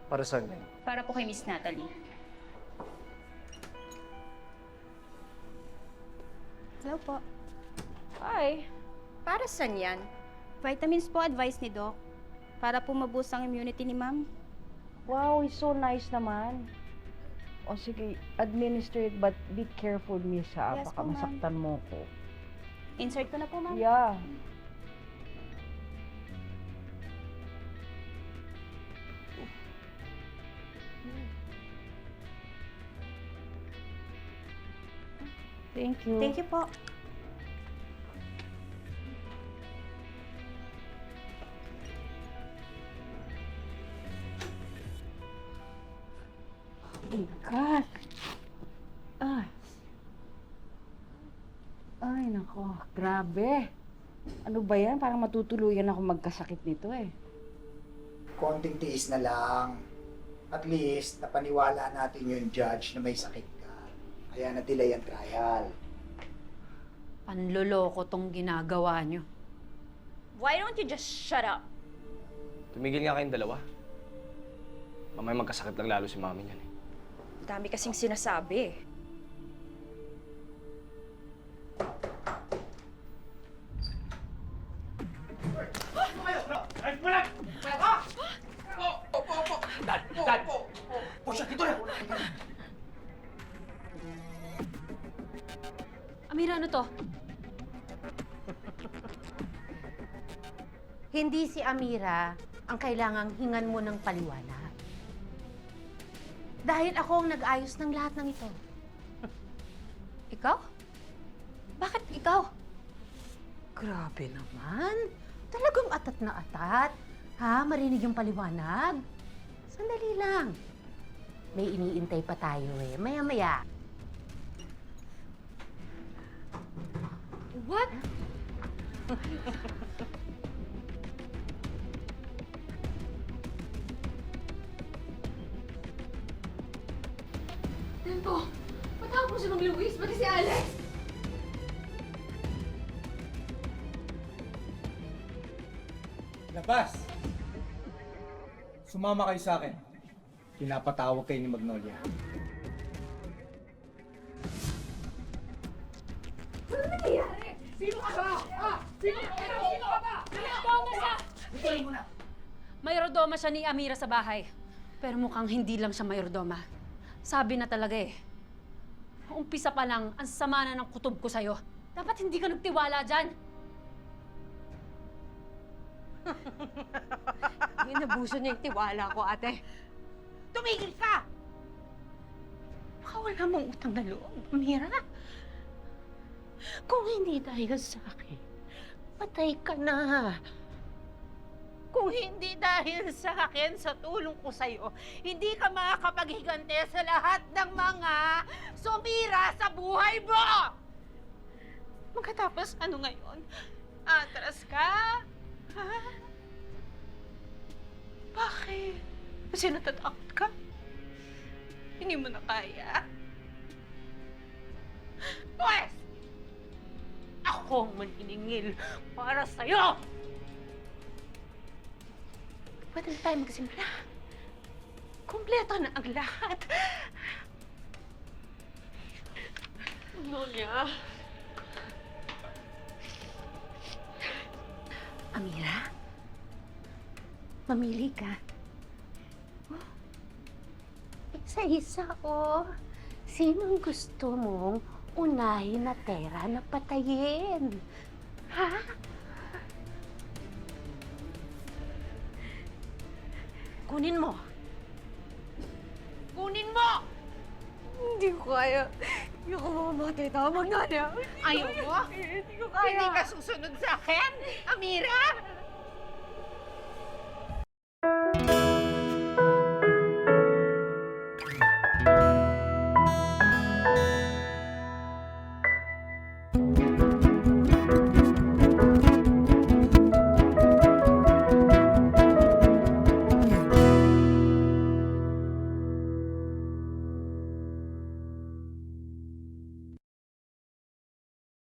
Para saan yan? Para po kay Miss Natalie. Hello po. Hi. Para saan yan? Vitamins po advice ni Doc. Para po maboost ang immunity ni Ma'am. Wow, it's so nice naman. O sige, administer it but be careful, Miss, ha? Yes Baka po, ma'am. masaktan mo ko. Insert ko na po, Ma'am. Yeah. Thank you. Thank you po. Oh my God. Ay. Ay, nako. Grabe. Ano ba yan? Parang matutuluyan ako magkasakit nito eh. Konting tiis na lang. At least, napaniwala natin yung judge na may sakit ka. Kaya na-delay ang trial. Panloloko tong ginagawa nyo. Why don't you just shut up? Tumigil nga kayong dalawa. Mamaya magkasakit lang lalo si mami niyan eh. Dami kasing sinasabi. Amira, ano to? Hindi si Amira ang kailangang hingan mo ng paliwanag. Dahil ako ang nag-ayos ng lahat ng ito. Ikaw? Bakit ikaw? Grabe naman. Talagang atat na atat. Ha? Marinig yung paliwanag? Sandali lang. May iniintay pa tayo eh. Maya-maya. What? Tempo! Patawag mo si Mang Luis, pati si Alex! Labas! Sumama kayo sa akin. Pinapatawag kayo ni Magnolia. Mayordoma siya ni Amira sa bahay. Pero mukhang hindi lang siya mayordoma. Sabi na talaga eh. Umpisa pa lang, ang sama na ng kutob ko sa'yo. Dapat hindi ka nagtiwala dyan. Inabuso niya yung tiwala ko, ate. Tumigil ka! Baka wala mong utang na loob, Amira. Kung hindi dahil sa akin, patay ka na. Kung hindi dahil sa akin, sa tulong ko sa'yo, hindi ka makakapaghigante sa lahat ng mga sumira sa buhay mo! Magkatapos ano ngayon? Atras ka? Ha? Bakit? Kasi natatakot ka? Hindi mo na kaya? Pues! Ako ang maniningil para sa'yo! Pwede na tayo magsimula. Kompleto na ang lahat. Nonya. Amira? Mamili ka. Oh. Isa-isa, oh. Sinong gusto mong unahin na tera na patayin? Ha? Kunin mo! Kunin mo! Hindi ko kaya. Hindi ko mamamatay. Tama na niya. Ayaw mo? Hindi ko kaya. Hindi ka susunod sa akin, Amira?